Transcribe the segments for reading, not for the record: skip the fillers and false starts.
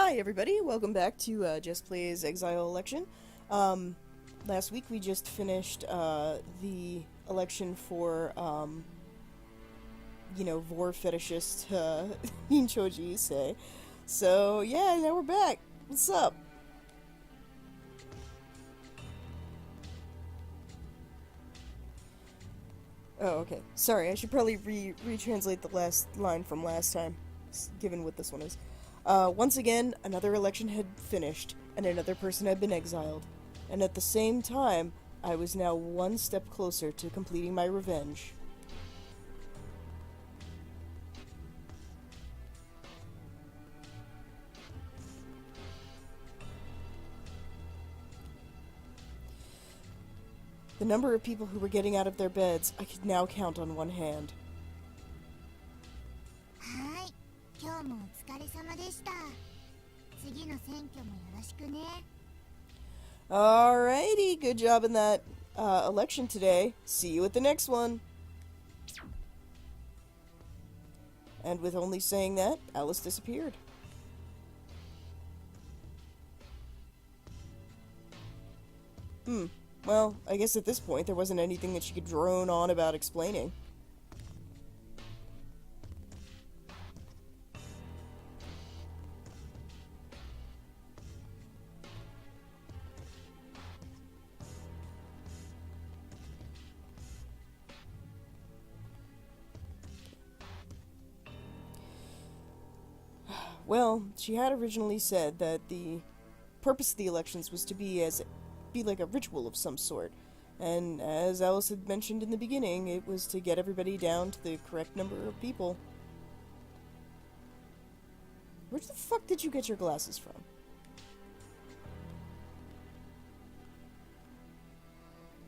Hi everybody, welcome back to Just Plays Exile election. Last week we just finished the election for, vor fetishist Choji say. So yeah, now we're back. What's up? Oh, okay. Sorry, I should probably retranslate the last line from last time, given what this one is. Once again, another election had finished, and another person had been exiled. And at the same time, I was now one step closer to completing my revenge. The number of people who were getting out of their beds, I could now count on one hand. Alrighty, good job in that election today. See you at the next one. And with only saying that, Alice disappeared. Well, I guess at this point there wasn't anything that she could drone on about explaining. Well, she had originally said that the purpose of the elections was to be like a ritual of some sort. And as Alice had mentioned in the beginning, it was to get everybody down to the correct number of people. Where the fuck did you get your glasses from?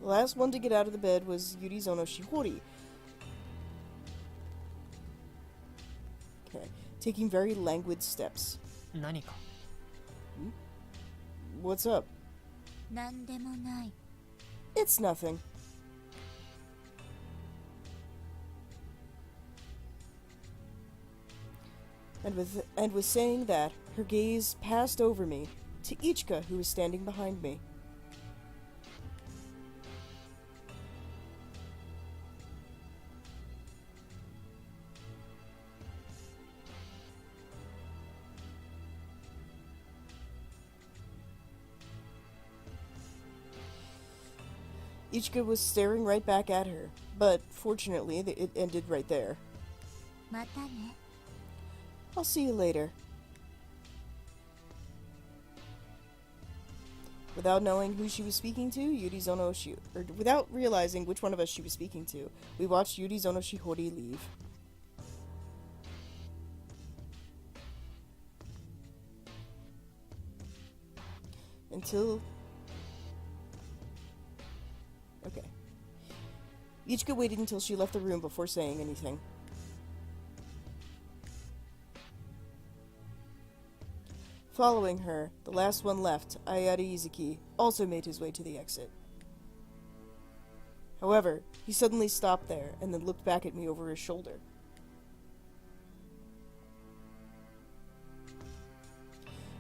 The last one to get out of the bed was Yurizono Shihori. Okay. Taking very languid steps. 何か What's up? なんでもない。 It's nothing. And with saying that, her gaze passed over me to Ichika, who was standing behind me. Ichika was staring right back at her, but fortunately it ended right there. またね。 I'll see you later. Without knowing who she was speaking to, without realizing which one of us she was speaking to, we watched Yurizono Shihori leave. Okay. Ichika waited until she left the room before saying anything. Following her, the last one left, Ayada Izuki, also made his way to the exit. However, he suddenly stopped there and then looked back at me over his shoulder.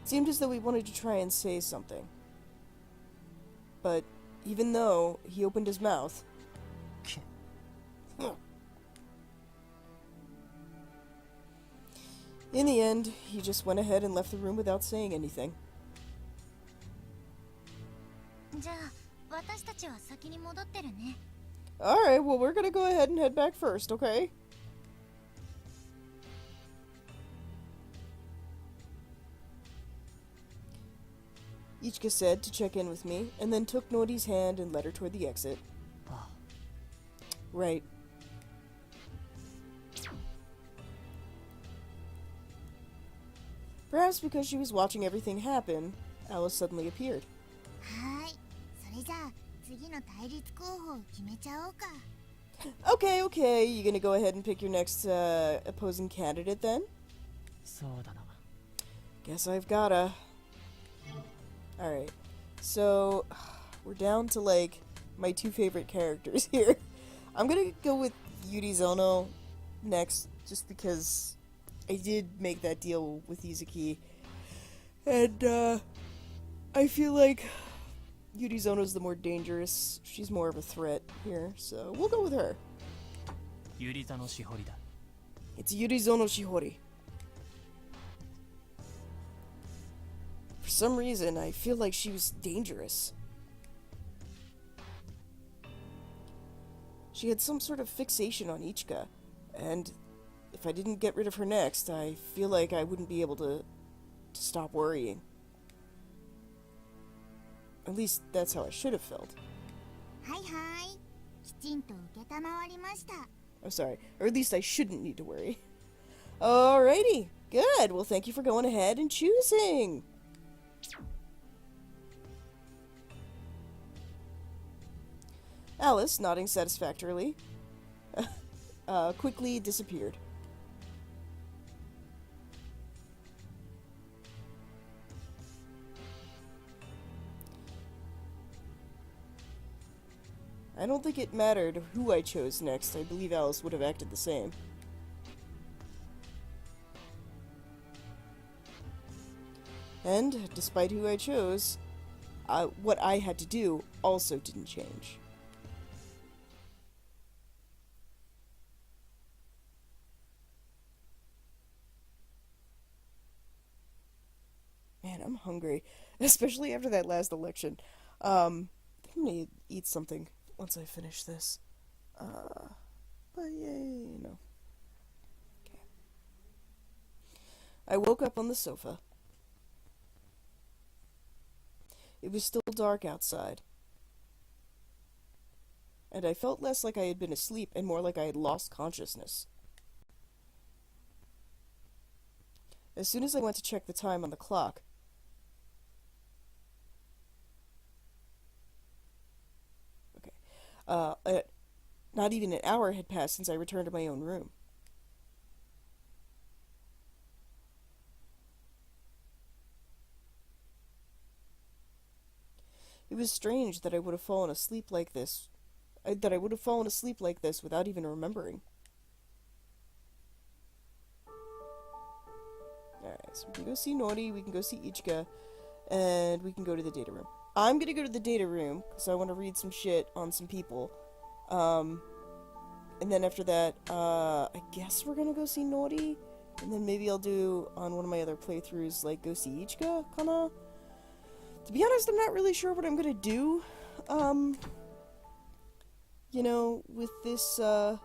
It seemed as though he wanted to try and say something. But even though he opened his mouth, in the end, he just went ahead and left the room without saying anything. じゃあ、私たちは先に戻ってるね。 Alright, well, we're gonna go ahead and head back first, okay? Ichika said to check in with me, and then took Nori's hand and led her toward the exit. Right. Perhaps because she was watching everything happen, Alice suddenly appeared. はーい。それじゃあ、次の対立候補を決めちゃおうか。 Okay, okay, you gonna go ahead and pick your next opposing candidate then? そうだな Guess I've gotta. Alright, so we're down to like my two favorite characters here. I'm gonna go with Yurizono next, just because I did make that deal with Izuki And, I feel like Yurizono's the more dangerous. She's more of a threat here, so we'll go with her. ユリザのしほりだ。 It's Yurizono Shihori. For some reason, I feel like she was dangerous. She had some sort of fixation on Ichika, and if I didn't get rid of her next, I feel like I wouldn't be able to stop worrying. At least that's how I should have felt. はいはい。きちんと受けたまわりました。 I'm sorry, or at least I shouldn't need to worry. Alrighty, good. Well, thank you for going ahead and choosing. Alice, nodding satisfactorily, quickly disappeared. I don't think it mattered who I chose next. I believe Alice would have acted the same. And, despite who I chose, what I had to do also didn't change. Man, I'm hungry. Especially after that last election. I'm gonna eat something once I finish this. But yay, no. Okay. I woke up on the sofa. It was still dark outside. And I felt less like I had been asleep and more like I had lost consciousness. As soon as I went to check the time on the clock, not even an hour had passed since I returned to my own room. It was strange that I would have fallen asleep like this. Without even remembering. Alright, so we can go see Nori, we can go see Ichika, and we can go to the data room. I'm gonna go to the data room, because I want to read some shit on some people. And then after that, I guess we're gonna go see Nori, and then maybe I'll do, on one of my other playthroughs, like, go see Ichika, kinda. To be honest, I'm not really sure what I'm gonna do, you know, with this, yeah.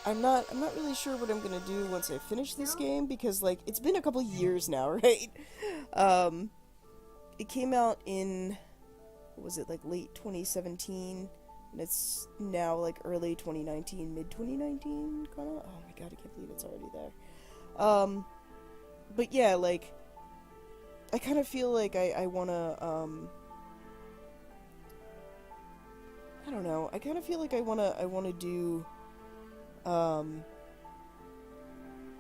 I'm not really sure what I'm gonna do once I finish this game, because, like, it's been a couple years now, right? It came out in, what was it, like, late 2017, and it's now, like, early 2019, mid-2019, kinda? Oh my god, I can't believe it's already there. But yeah, like, I kind of feel like I wanna, I don't know, I kind of feel like I wanna do,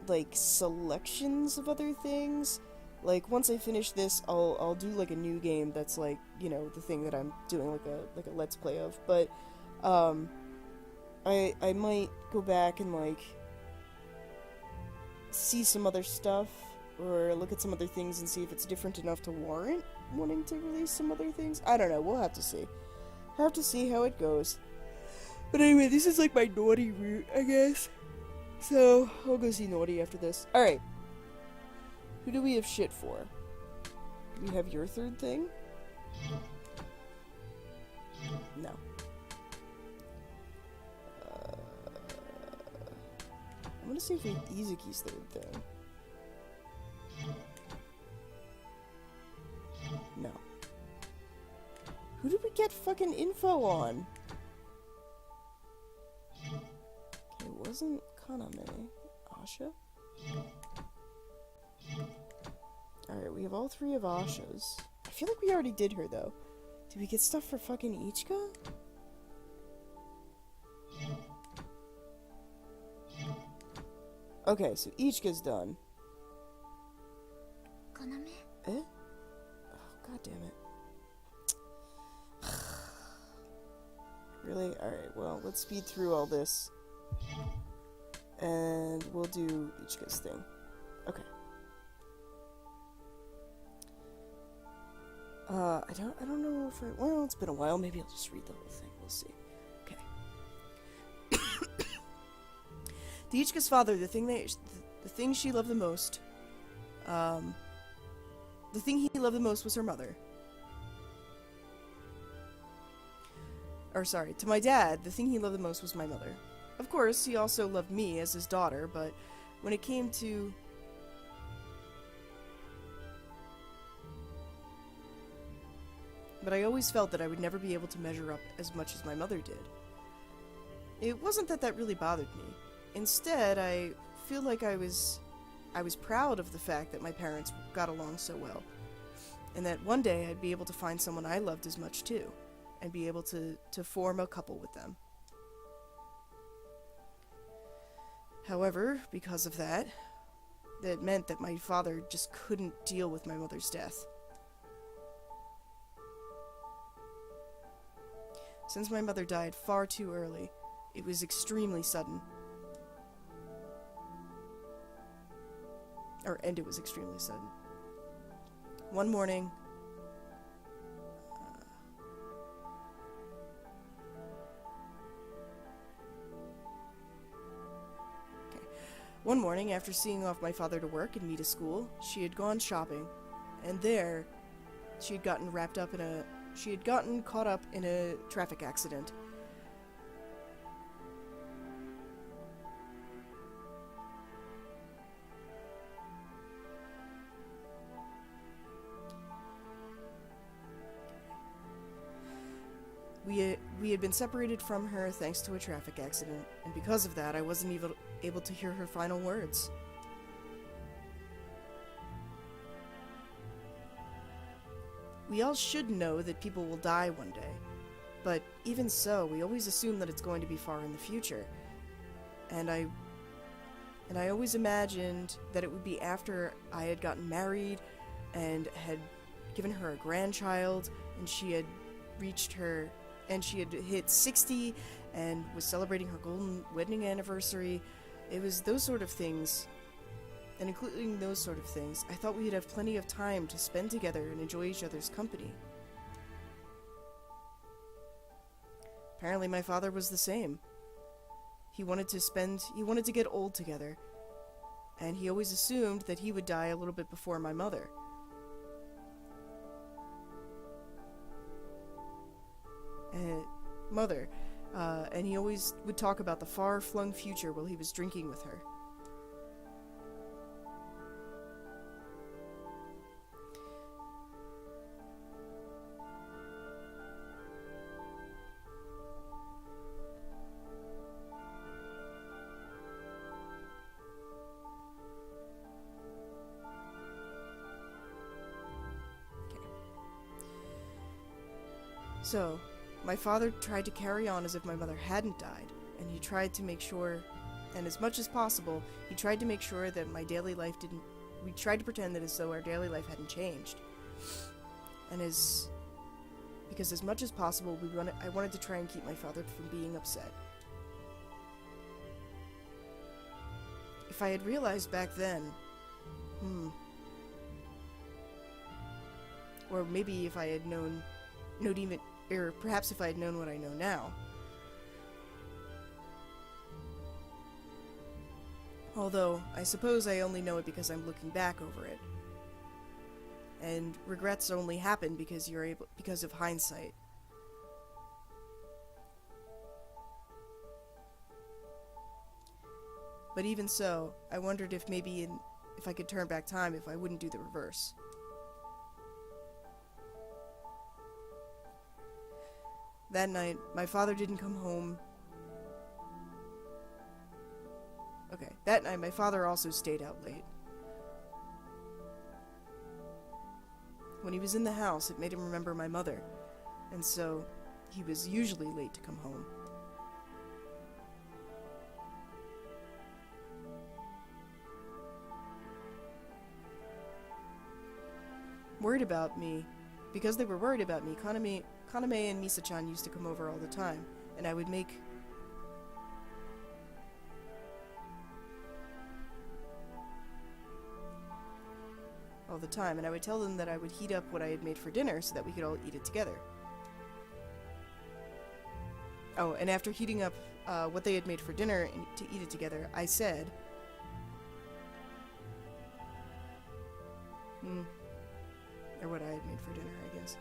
like, selections of other things. Like, once I finish this, I'll do, like, a new game that's, like, you know, the thing that I'm doing, like a let's play of, but, I might go back and, like, see some other stuff, or look at some other things and see if it's different enough to warrant wanting to release some other things. I don't know, we'll have to see. Have to see how it goes. But anyway, this is like my naughty route, I guess. So, I'll go see Naughty after this. Alright. Who do we have shit for? Do we have your third thing? No. I'm gonna see if we have Izuki's third thing. No. Who did we get fucking info on? Okay, it wasn't Kaname. Asha? Alright, we have all three of Asha's. I feel like we already did her, though. Did we get stuff for fucking Ichika? Okay, so Ichika's done. Kaname? Eh? Oh, god damn it. Really? Alright, well, let's speed through all this. And we'll do Ichika's thing. Okay. I don't know if well, it's been a while. Maybe I'll just read the whole thing. We'll see. Okay. The Ichika's father, the thing she loved the most, the thing he loved the most was her mother. Or sorry, to my dad, the thing he loved the most was my mother. Of course, he also loved me as his daughter, but when it came to... But I always felt that I would never be able to measure up as much as my mother did. It wasn't that that really bothered me. Instead, I feel like I was proud of the fact that my parents got along so well, and that one day I'd be able to find someone I loved as much too, and be able to form a couple with them. However, because of that, that meant that my father just couldn't deal with my mother's death. Since my mother died far too early, it was extremely sudden. And it was extremely sudden. One morning, One morning, after seeing off my father to work and me to school, she had gone shopping, and there, she had gotten caught up in a traffic accident. We had been separated from her thanks to a traffic accident, and because of that, I wasn't even able to hear her final words. We all should know that people will die one day, but even so, we always assume that it's going to be far in the future. And I always imagined that it would be after I had gotten married and had given her a grandchild, and she had hit 60 and was celebrating her golden wedding anniversary. It was those sort of things, and including those sort of things, I thought we'd have plenty of time to spend together and enjoy each other's company. Apparently my father was the same. He wanted to get old together, and he always assumed that he would die a little bit before my mother. And he always would talk about the far-flung future while he was drinking with her. So, my father tried to carry on as if my mother hadn't died, and he tried to make sure, and as much as possible, he tried to make sure that my daily life we tried to pretend that as though our daily life hadn't changed. Because as much as possible, I wanted to try and keep my father from being upset. If I had realized back then, or maybe if I had known, or perhaps if I had known what I know now. Although, I suppose I only know it because I'm looking back over it. And regrets only happen because of hindsight. But even so, I wondered if maybe if I could turn back time, if I wouldn't do the reverse. That night, my father didn't come home. Okay, that night my father also stayed out late. When he was in the house, it made him remember my mother, and so he was usually late to come home. Worried about me. Because they were worried about me, Kaname and Misa-chan used to come over all the time, and I would make... all the time, and I would tell them that I would heat up what I had made for dinner so that we could all eat it together. Oh, and after heating up what they had made for dinner and to eat it together, I said... or what I had made for dinner, I guess.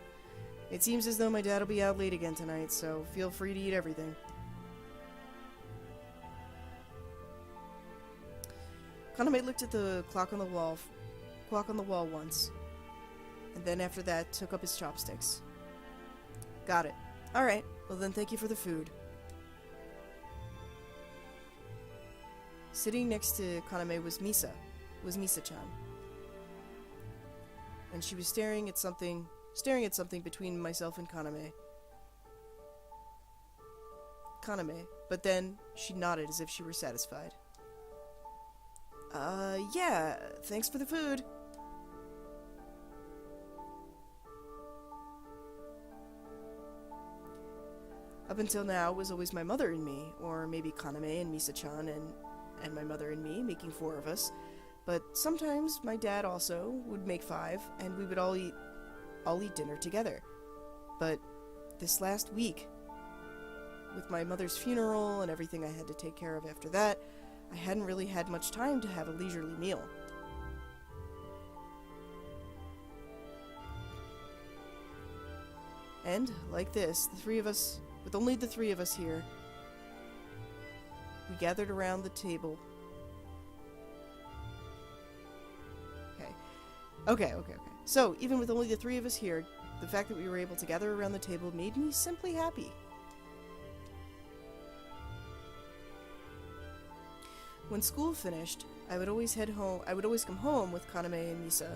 It seems as though my dad will be out late again tonight, so feel free to eat everything. Kaname looked at the clock on the wall once, and then after that took up his chopsticks. Got it. Alright, well then thank you for the food. Sitting next to Kaname was Misa-chan. And she was staring at something between myself and Kaname, but then she nodded as if she were satisfied. Yeah, thanks for the food. Up until now, it was always my mother and me, or maybe Kaname and Misa-chan and my mother and me, making 4 of us. But sometimes my dad also would make 5, and we would all eat dinner together. But this last week, with my mother's funeral and everything I had to take care of after that, I hadn't really had much time to have a leisurely meal. And, like this, with only the 3 of us here, we gathered around the table. Okay. So, even with only the 3 of us here, the fact that we were able to gather around the table made me simply happy. When school finished, I would always come home with Kaname and Misa.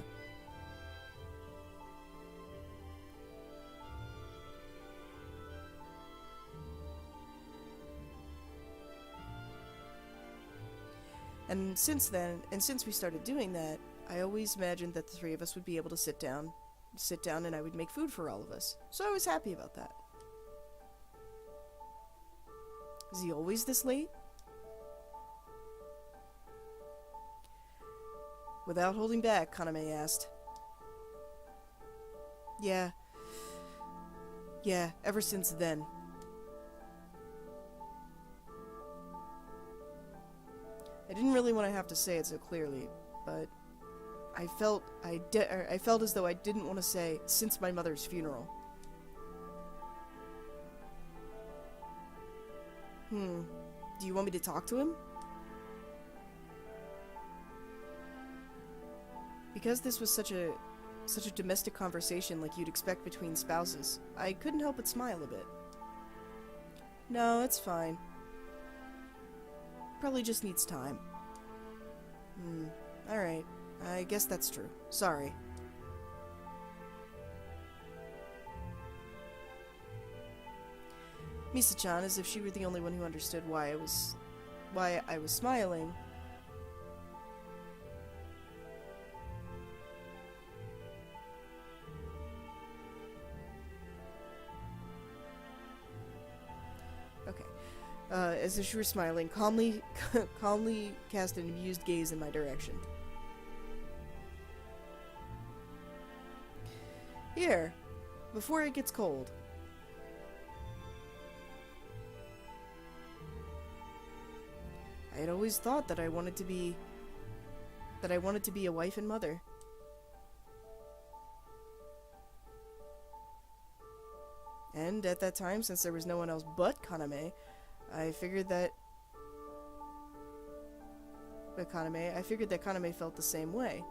And since we started doing that, I always imagined that the 3 of us would be able to sit down and I would make food for all of us. So I was happy about that. Is he always this late? Without holding back, Kaname asked. Yeah, ever since then. I didn't really want to have to say it so clearly, but I felt as though I didn't want to say since my mother's funeral. Do you want me to talk to him? Because this was such a domestic conversation like you'd expect between spouses, I couldn't help but smile a bit. No, it's fine. Probably just needs time. Alright. I guess that's true. Sorry. Misa-chan, as if she were the only one who understood why I was smiling. Okay. As if she were smiling, calmly cast an amused gaze in my direction. Here, before it gets cold. I had always thought that I wanted to be a wife and mother. And at that time, since there was no one else but Kaname, I figured that Kaname felt the same way.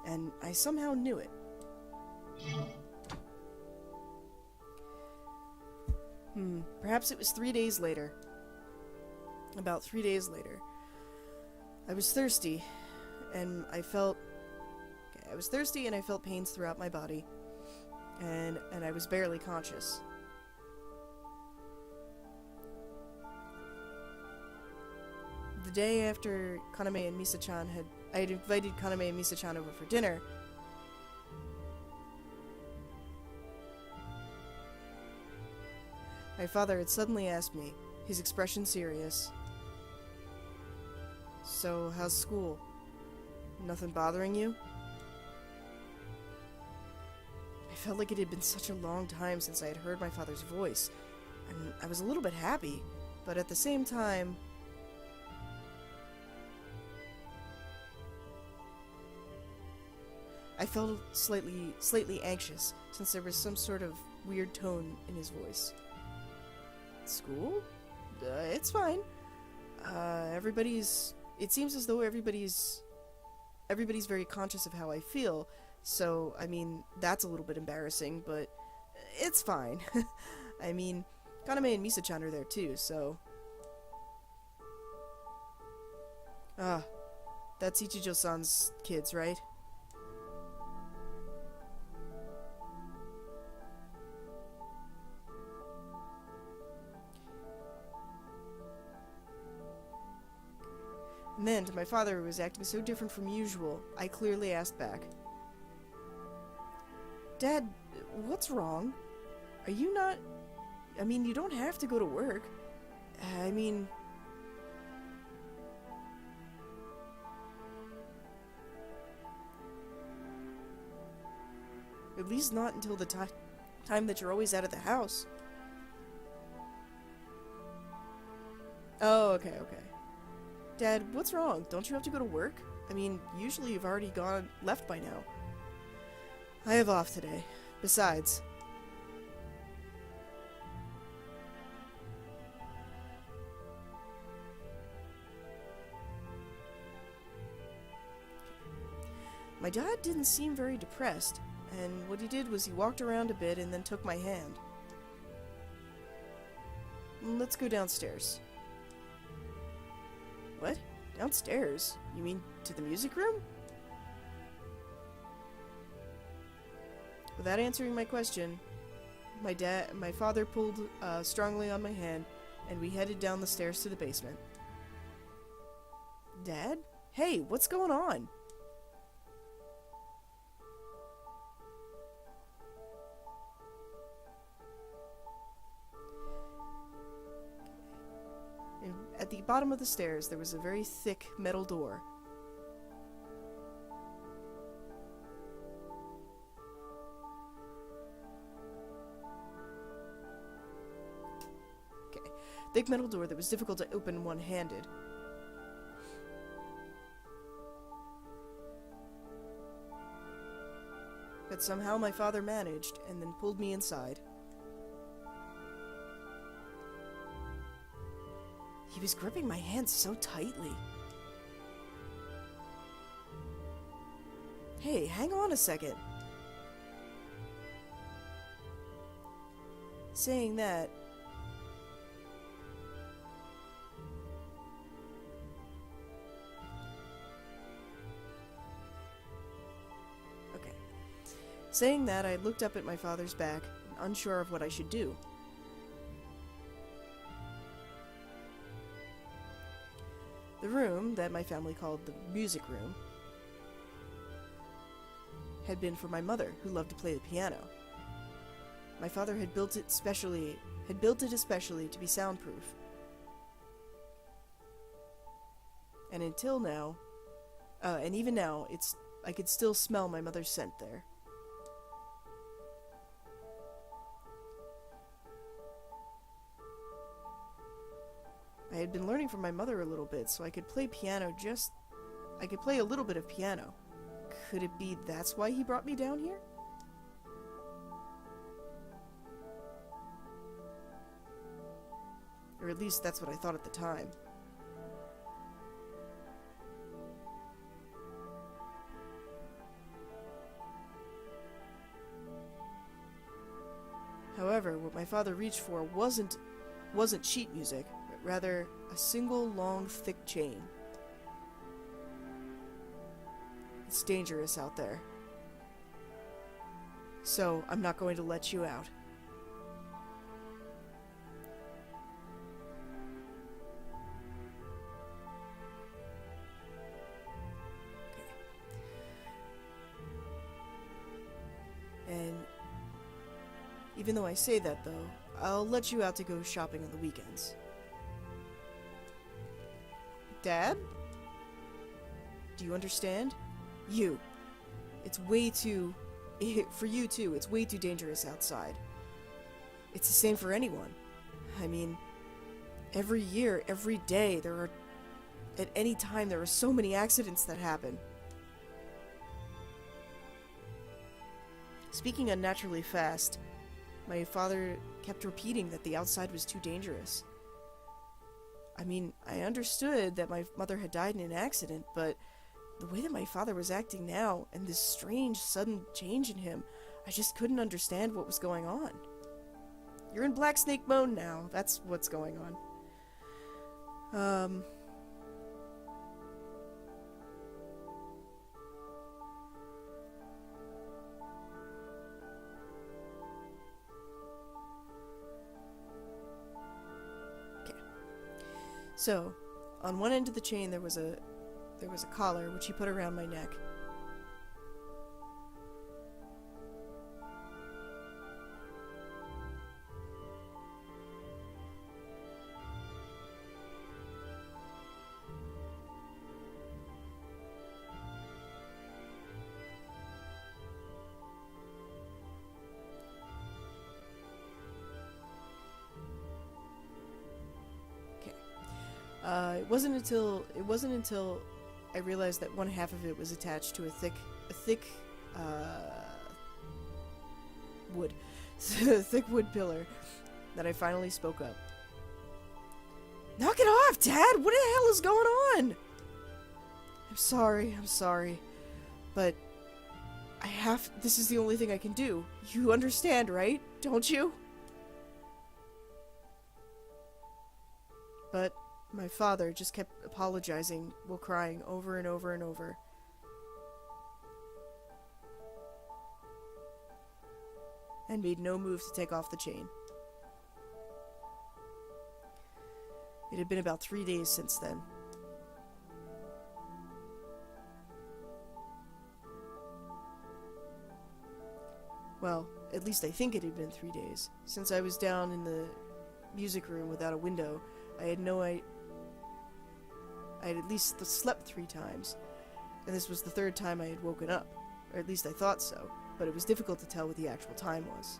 And I somehow knew it. Perhaps it was 3 days later. About 3 days later. I was thirsty, and I felt pains throughout my body. And I was barely conscious. The day after Kaname and Misa-chan I had invited Kaname and Misa-chan over for dinner. I My father had suddenly asked me, his expression serious. So, how's school? Nothing bothering you? I felt like it had been such a long time since I had heard my father's voice, and I was a little bit happy, but at the same time... I felt slightly anxious, since there was some sort of weird tone in his voice. School? It's fine. It seems as though everybody's very conscious of how I feel, so, I mean, that's a little bit embarrassing, but it's fine. I mean, Kaname and Misa-chan are there too, so... That's Ichijo-san's kids, right? And then, to my father, who was acting so different from usual, I clearly asked back. Dad, what's wrong? Are you not... I mean, you don't have to go to work. I mean... At least not until the time that you're always out of the house. Oh, okay. Dad, what's wrong? Don't you have to go to work? I mean, usually you've already left by now. I have off today. Besides... My dad didn't seem very depressed, and what he did was he walked around a bit and then took my hand. Let's go downstairs. What? Downstairs? You mean to the music room? Without answering my question, my father pulled strongly on my hand, and we headed down the stairs to the basement. Dad? Hey, what's going on? At the bottom of the stairs, there was a very thick metal door. Okay. Thick metal door that was difficult to open one-handed. But somehow my father managed, and then pulled me inside. He was gripping my hand so tightly. Hey, hang on a second. Saying that... Okay. Saying that, I looked up at my father's back, unsure of what I should do. The room, that my family called the music room, had been for my mother, who loved to play the piano. My father had built it especially to be soundproof. And until now, and even now, I could still smell my mother's scent there. I had been learning from my mother a little bit, so I could play a little bit of piano. Could it be that's why he brought me down here? Or at least that's what I thought at the time. However, what my father reached for wasn't sheet music, but rather a single long, thick chain. It's dangerous out there. So, I'm not going to let you out. Okay. And even though I say that, though, I'll let you out to go shopping on the weekends. Dad? Do you understand? You. It's way too... For you too, it's way too dangerous outside. It's the same for anyone. I mean, every year, every day, at any time, there are so many accidents that happen. Speaking unnaturally fast, my father kept repeating that the outside was too dangerous. I mean, I understood that my mother had died in an accident, but the way that my father was acting now, and this strange, sudden change in him, I just couldn't understand what was going on. You're in Black Snake mode now, that's what's going on. So, on one end of the chain there was a collar which he put around my neck. It wasn't until I realized that one half of it was attached to a thick wood, thick wood pillar, that I finally spoke up. Knock it off, Dad! What the hell is going on? I'm sorry, but this is the only thing I can do. You understand, right? Don't you? But my father just kept apologizing while crying over and over and over. And made no move to take off the chain. It had been about 3 days since then. Well, at least I think it had been 3 days. Since I was down in the music room without a window, I had at least slept 3 times, and this was the 3rd time I had woken up, or at least I thought so, but it was difficult to tell what the actual time was.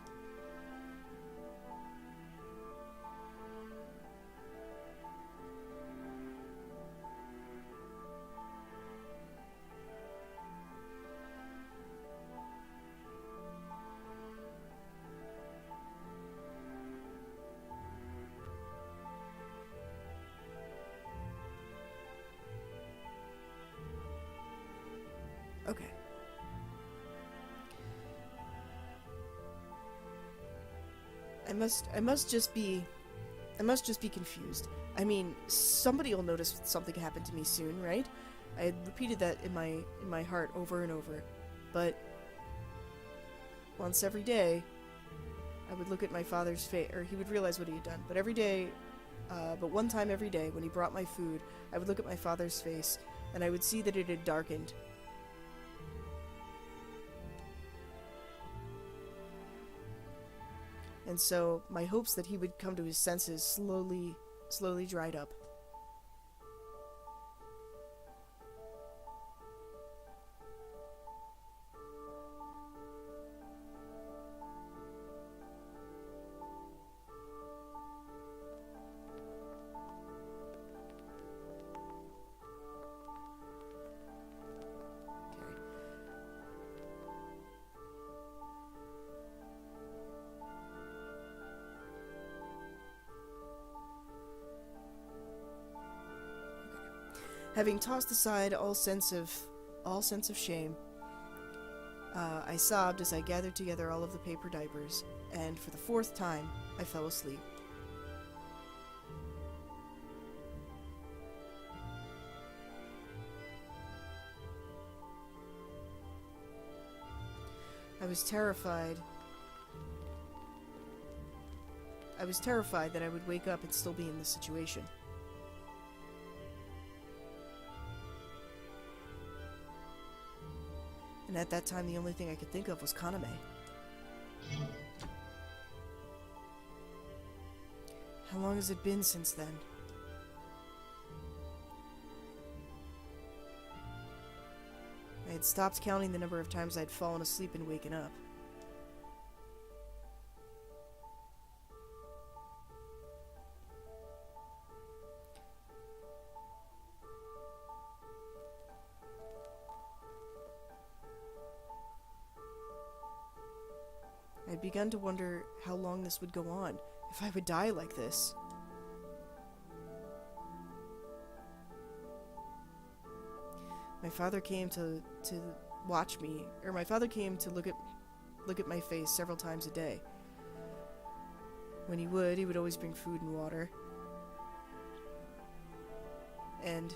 Okay. I must just be confused. I mean, somebody will notice something happened to me soon, right? I had repeated that in my heart over and over. But once every day, I would look at my father's face, or he would realize what he had done. But every day, but one time every day, when he brought my food, I would look at my father's face, and I would see that it had darkened. And so my hopes that he would come to his senses slowly dried up. Having tossed aside all sense of shame, I sobbed as I gathered together all of the paper diapers, and for the 4th time, I fell asleep. I was terrified that I would wake up and still be in this situation. And at that time, the only thing I could think of was Kaname. How long has it been since then? I had stopped counting the number of times I'd fallen asleep and waken up. I'd begun to wonder how long this would go on, if I would die like this. My father came to watch me, or my father came to look at my face several times a day. When he would always bring food and water. And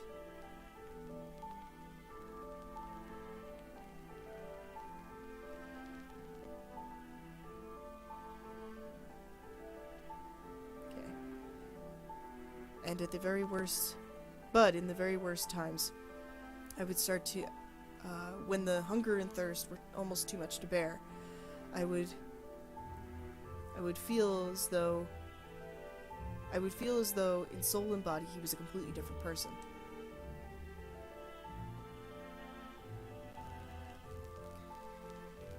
and at the very worst, but in the very worst times, I would start to, when the hunger and thirst were almost too much to bear, I would feel as though in soul and body he was a completely different person.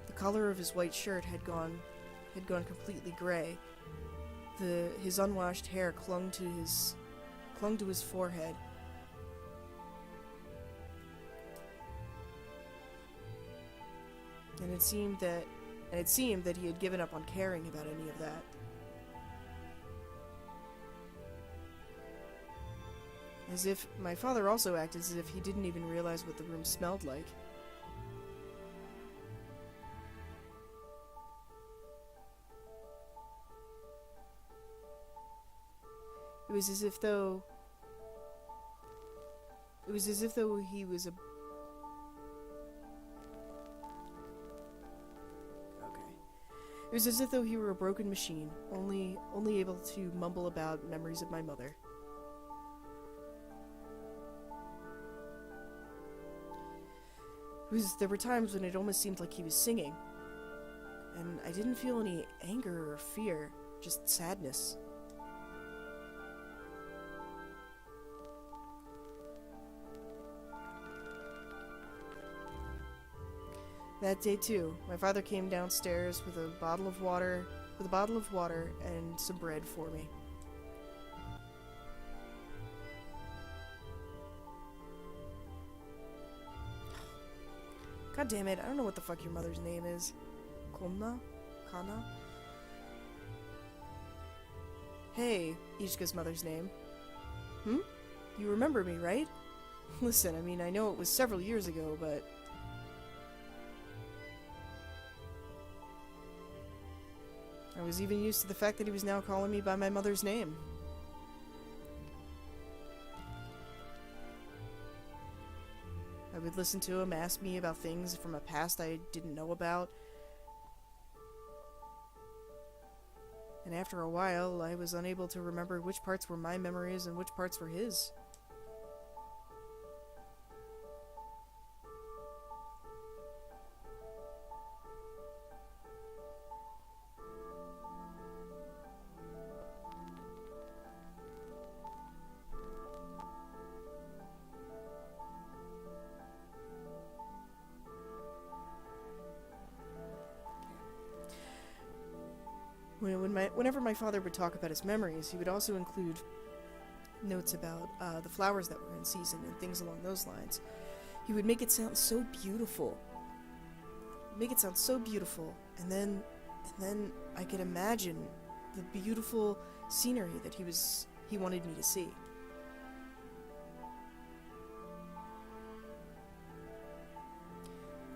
The color of his white shirt had gone completely gray. His unwashed hair clung to his forehead. And it seemed that he had given up on caring about any of that. As if my father also acted as if he didn't even realize what the room smelled like. It was as if though he was a... Okay. It was as if though he were a broken machine, only able to mumble about memories of my mother. There were times when it almost seemed like he was singing, and I didn't feel any anger or fear, just sadness. That day too, my father came downstairs with a bottle of water and some bread for me. God damn it, I don't know what the fuck your mother's name is. Kana? Hey, Ichika's mother's name. You remember me, right? Listen, I mean, I know it was several years ago, but... I was even used to the fact that he was now calling me by my mother's name. I would listen to him ask me about things from a past I didn't know about. And after a while, I was unable to remember which parts were my memories and which parts were his. Whenever my father would talk about his memories, he would also include notes about the flowers that were in season and things along those lines. He would make it sound so beautiful. And then I could imagine the beautiful scenery that he wanted me to see.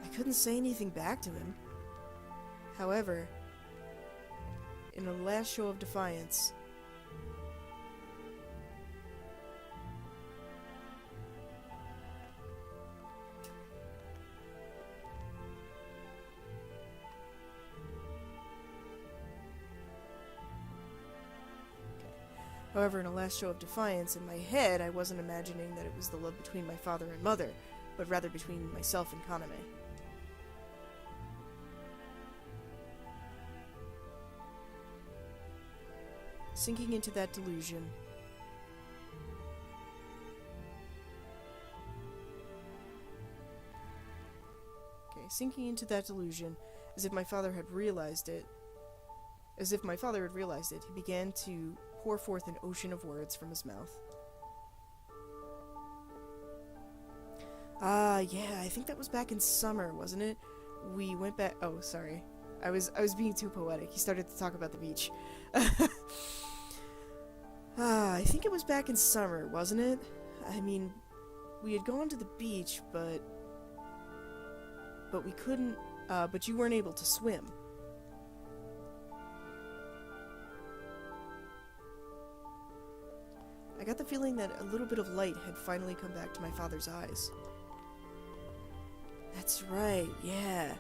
I couldn't say anything back to him. However, in a last show of defiance, in my head, I wasn't imagining that it was the love between my father and mother, but rather between myself and Kaname. Sinking into that delusion. Okay, sinking into that delusion, as if my father had realized it. As if my father had realized it, he began to pour forth an ocean of words from his mouth. Yeah, I think that was back in summer, wasn't it? We went back. Oh, sorry. I was being too poetic. He started to talk about the beach. I think it was back in summer, wasn't it? I mean, we had gone to the beach, but we couldn't, but you weren't able to swim. I got the feeling that a little bit of light had finally come back to my father's eyes. That's right, yeah.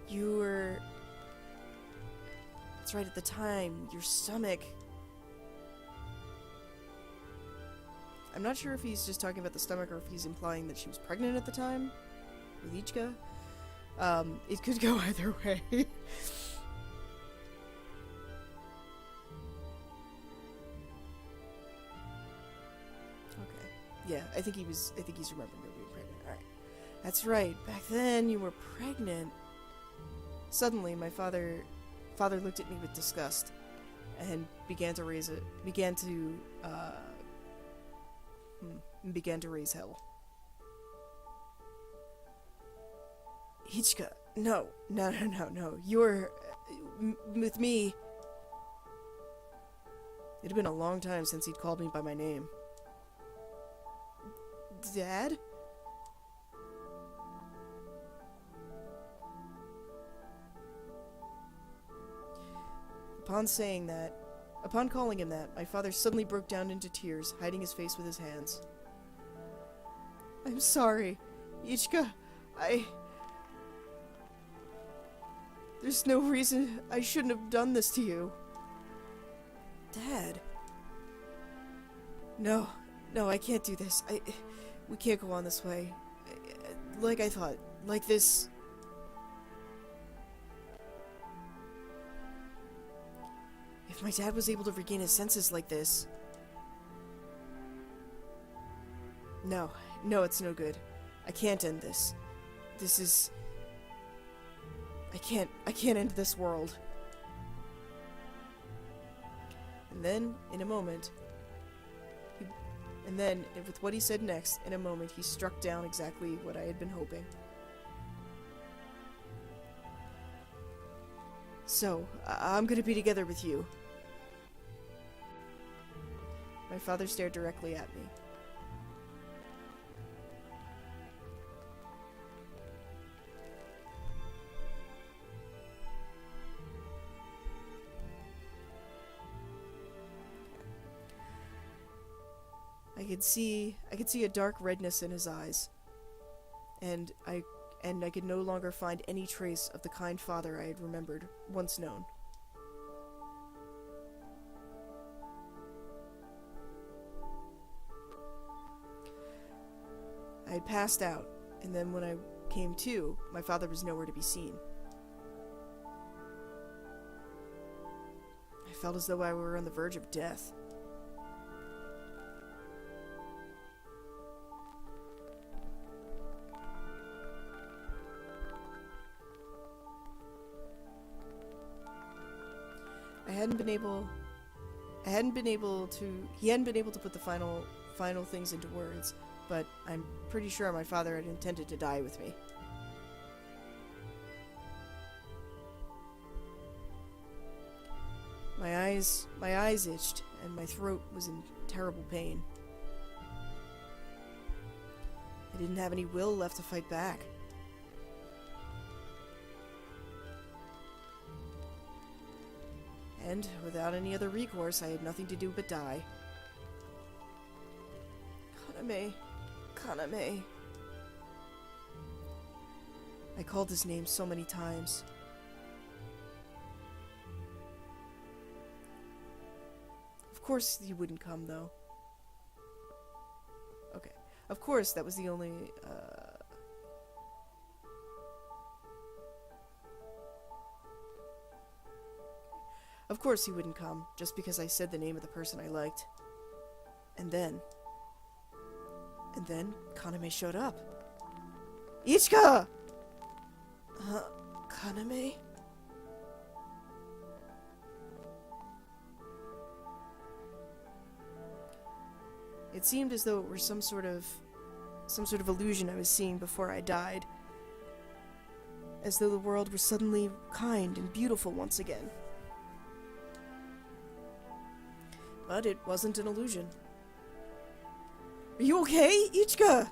You were... That's right, at the time, your stomach... I'm not sure if he's just talking about the stomach or if he's implying that she was pregnant at the time with Ichika. It could go either way. Yeah, I think he's remembering her being pregnant. Alright. That's right. Back then, you were pregnant. Suddenly, my father looked at me with disgust and began to raise hell. Ichika, no. You're with me. It had been a long time since he'd called me by my name. Dad? Upon calling him that, my father suddenly broke down into tears, hiding his face with his hands. I'm sorry, Ichika. There's no reason I shouldn't have done this to you. Dad? No, I can't do this. We can't go on this way. Like I thought. Like this. If my dad was able to regain his senses like this... No, it's no good. I can't end this. This is... I can't end this world. And then, in a moment... And then, with what he said next, in a moment, he struck down exactly what I had been hoping. So, I'm gonna be together with you. My father stared directly at me. I could see a dark redness in his eyes, and I could no longer find any trace of the kind father I had remembered, once known. I had passed out, and then when I came to, my father was nowhere to be seen. I felt as though I were on the verge of death. He hadn't been able to put the final things into words, but I'm pretty sure my father had intended to die with me. My eyes itched, and my throat was in terrible pain. I didn't have any will left to fight back. And, without any other recourse, I had nothing to do but die. Kaname. I called his name so many times. Of course he wouldn't come, though. Okay. Of course, that was the only, Of course he wouldn't come, just because I said the name of the person I liked. And then, Kaname showed up. Ichika! Kaname? It seemed as though it were some sort of illusion I was seeing before I died. As though the world were suddenly kind and beautiful once again. But it wasn't an illusion. Are you okay, Ichika?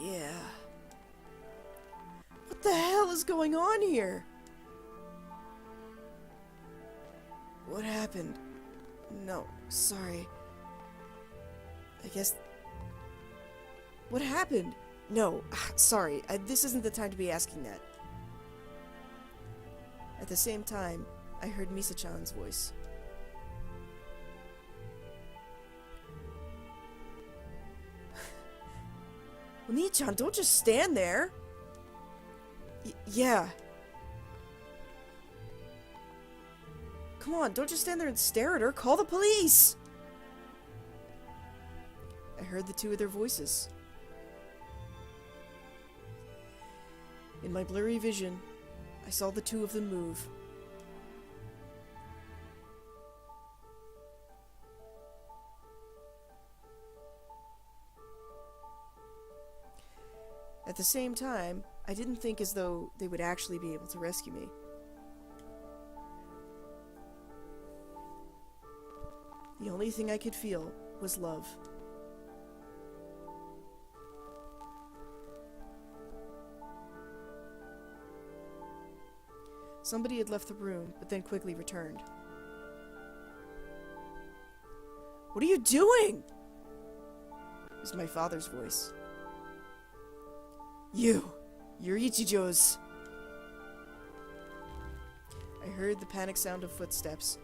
Yeah. What the hell is going on here? What happened? No, sorry. I guess... What happened? No, sorry. This isn't the time to be asking that. At the same time, I heard Misa-chan's voice. Oni-chan, don't just stand there! Yeah. Come on, don't just stand there and stare at her. Call the police! I heard the two of their voices. In my blurry vision, I saw the two of them move. At the same time, I didn't think as though they would actually be able to rescue me. The only thing I could feel was love. Somebody had left the room, but then quickly returned. What are you doing? It was my father's voice. You're Ichijo's. I heard the panic sound of footsteps.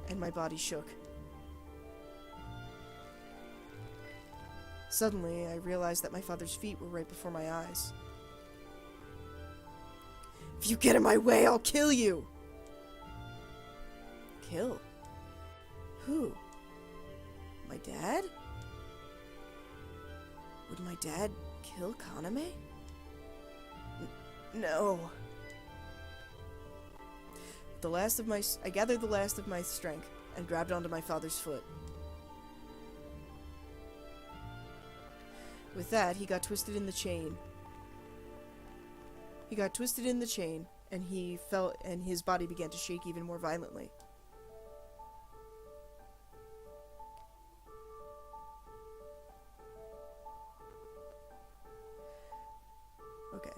And my body shook. Suddenly, I realized that my father's feet were right before my eyes. If you get in my way, I'll kill you! Kill? Who? My dad? Would my dad kill Kaname? No. I gathered the last of my strength and grabbed onto my father's foot. With that, he got twisted in the chain. And he fell, and his body began to shake even more violently. Okay.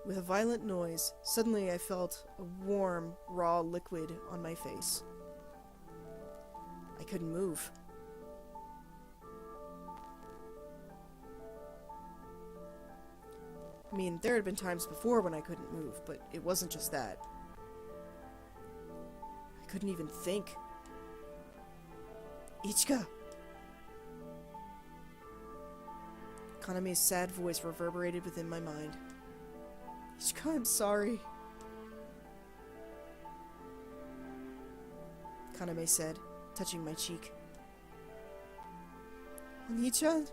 With a violent noise, suddenly I felt a warm, raw liquid on my face. I couldn't move. I mean, there had been times before when I couldn't move, but it wasn't just that. I couldn't even think. Ichika! Kaname's sad voice reverberated within my mind. Ichika, I'm sorry. Kaname said, touching my cheek. Oni-chan?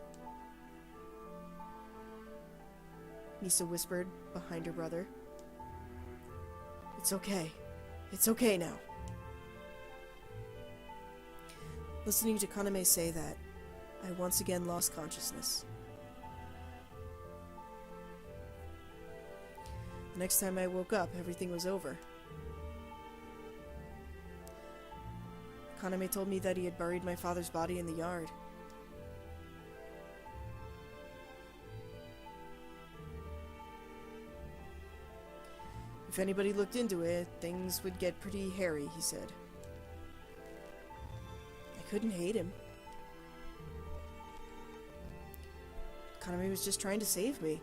Misa whispered behind her brother. It's okay. It's okay now. Listening to Kaname say that, I once again lost consciousness. The next time I woke up, everything was over. Kaname told me that he had buried my father's body in the yard. If anybody looked into it, things would get pretty hairy, he said. I couldn't hate him. Kaname was just trying to save me.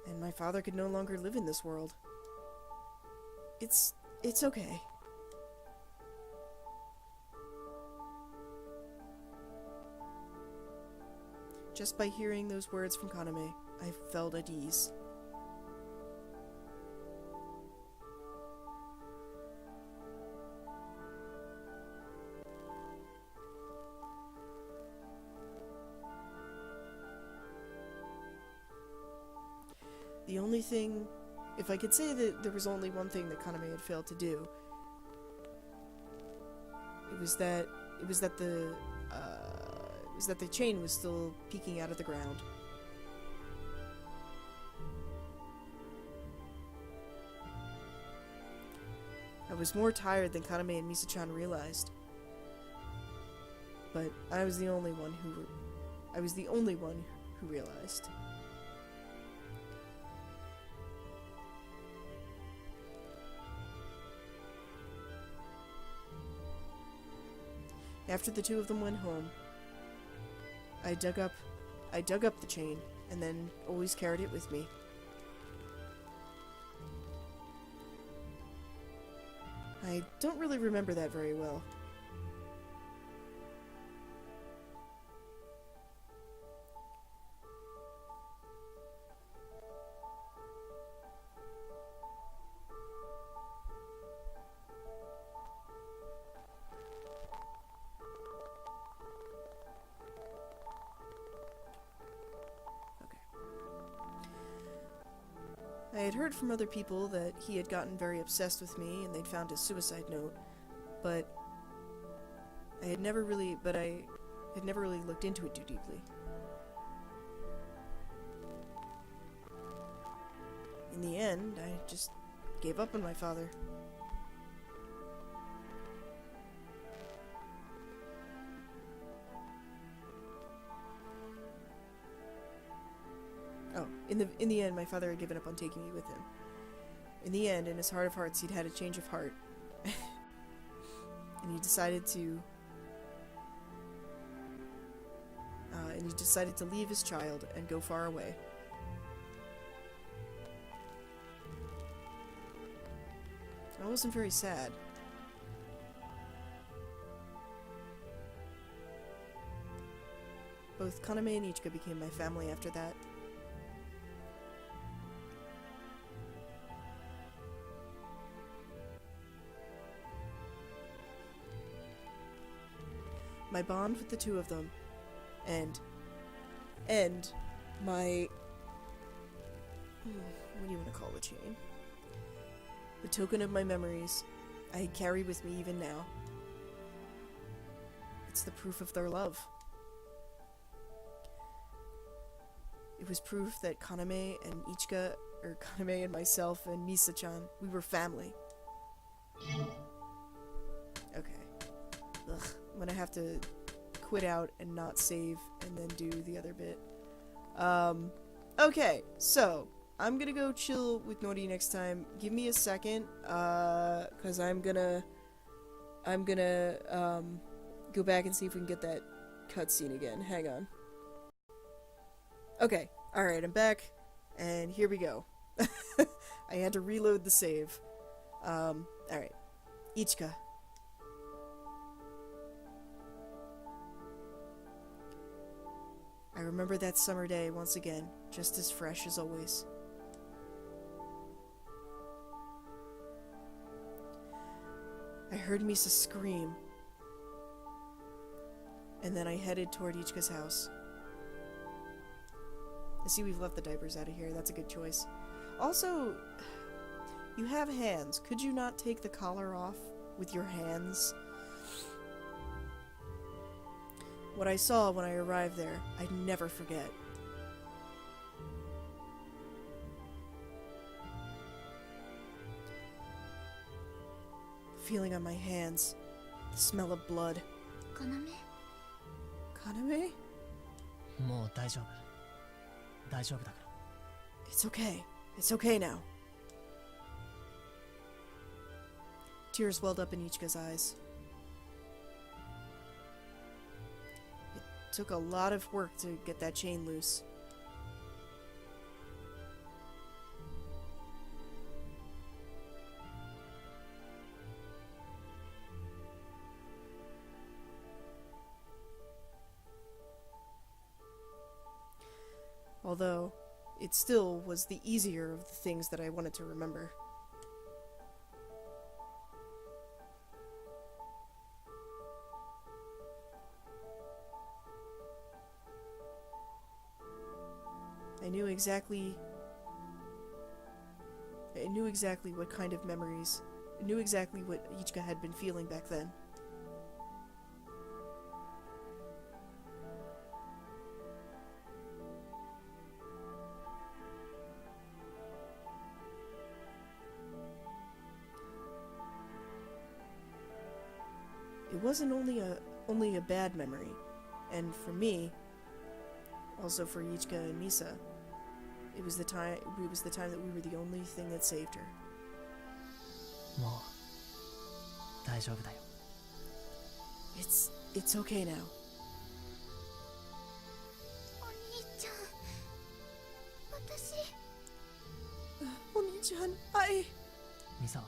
And my father could no longer live in this world. It's okay. Just by hearing those words from Kaname, I felt at ease. The only thing, if I could say that there was only one thing that Kaname had failed to do, it was that the chain was still peeking out of the ground. I was more tired than Kaname and Misa-chan realized, but I was the only one who realized. After the two of them went home, I dug up the chain and then always carried it with me. I don't really remember that very well. I had heard from other people that he had gotten very obsessed with me and they'd found his suicide note, but I had never really looked into it too deeply. In the end, I just gave up on my father. Oh, in the end, my father had given up on taking me with him. In the end, in his heart of hearts, he'd had a change of heart. And he decided to leave his child and go far away. I wasn't very sad. Both Kaname and Ichika became my family after that. My bond with the two of them, and my... what do you want to call the chain? The token of my memories I carry with me even now. It's the proof of their love. It was proof that Kaname and Ichika, or Kaname and myself and Misa-chan, we were family. Okay. Ugh. I'm gonna have to quit out and not save and then do the other bit. Okay, so I'm gonna go chill with Nori next time. Give me a second, cause I'm gonna go back and see if we can get that cutscene again. Hang on. Okay, alright, I'm back, and here we go. I had to reload the save. Alright. Ichika. I remember that summer day once again, just as fresh as always. I heard Misa scream, and then I headed toward Ichika's house. I see we've left the diapers out of here, that's a good choice. Also, you have hands. Could you not take the collar off with your hands? What I saw when I arrived there, I'd never forget. The feeling on my hands, the smell of blood. Kaname? Kaname? もう大丈夫。大丈夫だから。It's okay. It's okay now. Tears welled up in Ichika's eyes. It took a lot of work to get that chain loose. Although, it still was the easier of the things that I wanted to remember. I knew exactly what kind of memories. I knew exactly what Ichika had been feeling back then. It wasn't only a bad memory, and for me, also for Ichika and Misa, it was the time that we were the only thing that saved her. もう大丈夫だよ。 It's okay now. お兄ちゃん、私。お兄ちゃん、I... ミサは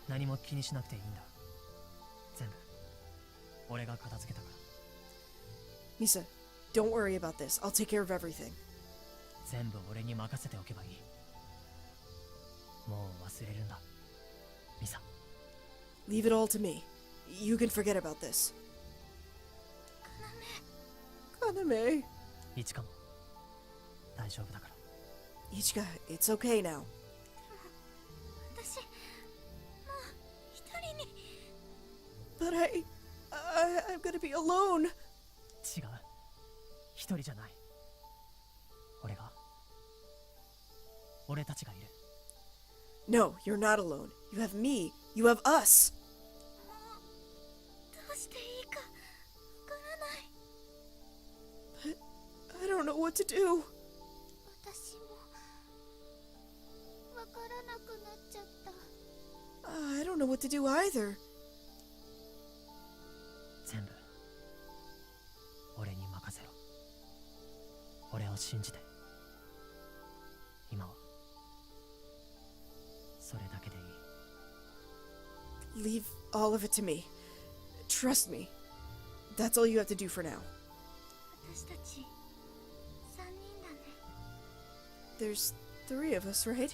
何も気にしなくていいんだ。全部俺が片付けたから。 Misa, don't worry about this. I'll take care of everything. 全部俺に任せておけばいい。もう忘れるんだ。ミサ。 Leave it all to me. You can forget about this. Kaname. イチカも大丈夫だから。 Ichika, it's okay now. 私、もう一人に。 But I'm gonna be alone. 違う。一人じゃない。俺たちがいる。 No, you're not alone. You have me. You have us. どうしていいかわからない。 But I don't know what to do. 私もわからなくなっちゃった。 I don't know what to do either. 全部俺に任せろ。俺を信じて。今はそれだけでいい。 Leave all of it to me. Trust me. That's all you have to do for now. 私たち3人だね。 There's 3 of us, right?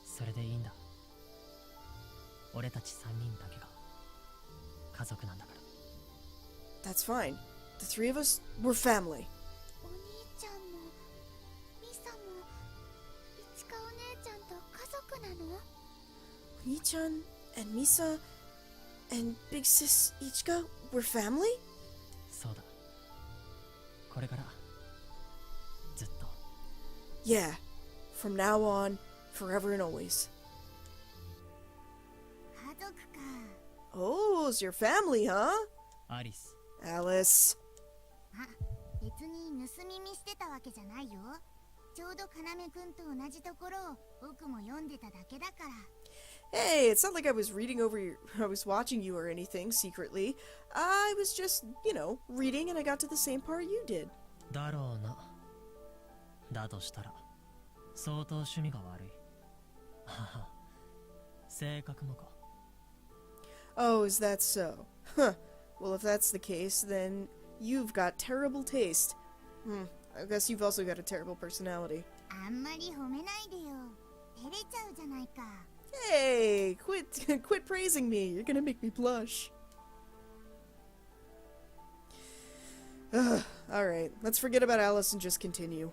それでいいんだ。俺たち3人だけが家族なんだから。 That's fine. The 3 of us, we're family. お兄ちゃんもミサもいちかお姉ちゃんと家族なの？ Oni-chan and Misa and Big Sis Ichika, we're family? そうだ。これからずっと。 Yeah. From now on, forever and always. 家族か。 Oh, it's your family, huh? アリス。 Alice. あ、別に盗み見してたわけじゃないよ。ちょうどかなめくんと同じところを僕も読んでただけだから。 Hey, it's not like I was I was watching you or anything secretly. I was just, reading and I got to the same part you did. だろうな。だとしたら相当趣味が悪い。はは。性格もか。 Oh, is that so? Huh. Well, if that's the case, then you've got terrible taste. I guess you've also got a terrible personality. あんまり褒めないでよ。照れちゃうじゃないか。 Hey, quit praising me. You're gonna make me blush. Alright, let's forget about Alice and just continue.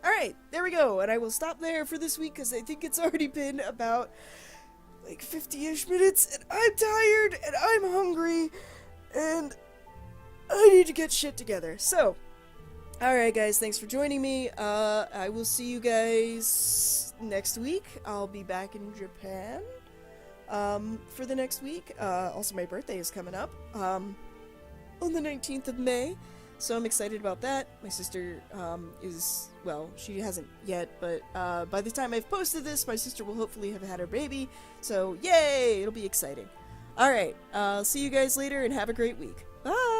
Alright, there we go, and I will stop there for this week because I think it's already been about like 50-ish minutes, and I'm tired, and I'm hungry, and I need to get shit together. So, alright guys, thanks for joining me. I will see you guys next week. I'll be back in Japan for the next week. Also, my birthday is coming up on the 19th of May, so I'm excited about that. My sister is, well, she hasn't yet, but by the time I've posted this, my sister will hopefully have had her baby, so yay! It'll be exciting. Alright, see you guys later and have a great week. Bye!